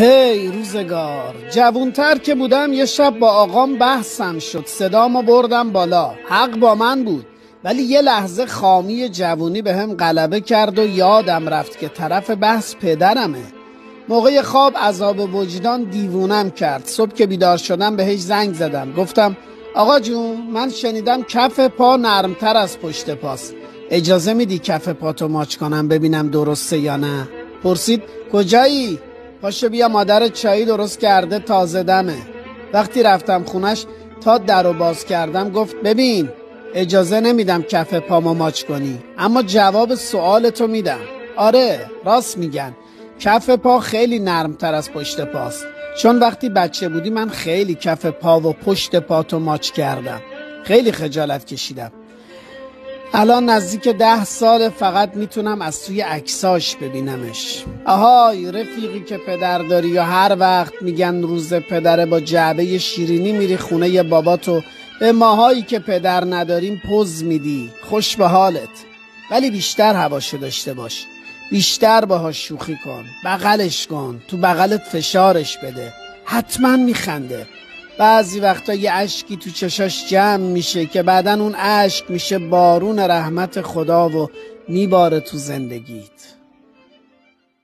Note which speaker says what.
Speaker 1: هی روزگار، جوونتر که بودم یه شب با آقام بحثم شد، صدامو بردم بالا. حق با من بود، ولی یه لحظه خامی جوونی به هم غلبه کرد و یادم رفت که طرف بحث پدرمه. موقع خواب عذاب وجدان دیوونم کرد. صبح که بیدار شدم بهش زنگ زدم، گفتم آقا جون، من شنیدم کف پا نرمتر از پشت پاست، اجازه میدی کف پاتو ماچ کنم ببینم درسته یا نه؟ پرسید کجایی؟ پاشو بیا مادرت چایی درست کرده، تازه دمه. وقتی رفتم خونش تا درو باز کردم گفت ببین، اجازه نمیدم کف پامو ماچ کنی، اما جواب سوالتو میدم. آره راست میگن، کف پا خیلی نرمتر از پشت پاست، چون وقتی بچه بودی من خیلی کف پا و پشت پاتو ماچ کردم، خیلی خجالت کشیدم. الان نزدیک 10 سال فقط میتونم از توی عکساش ببینمش. آهای رفیقی که پدر داری یا هر وقت میگن روز پدره با جعبه شیرینی میری خونه ی باباتو به ماهایی که پدر نداریم پوز میدی، خوش به حالت. ولی بیشتر حواشو داشته باش، بیشتر باهاش شوخی کن، بغلش کن، تو بغلت فشارش بده، حتما میخنده. بعضی وقتا یه اشکی تو چشاش جمع میشه که بعدن اون اشک میشه بارون رحمت خدا و میباره تو زندگیت.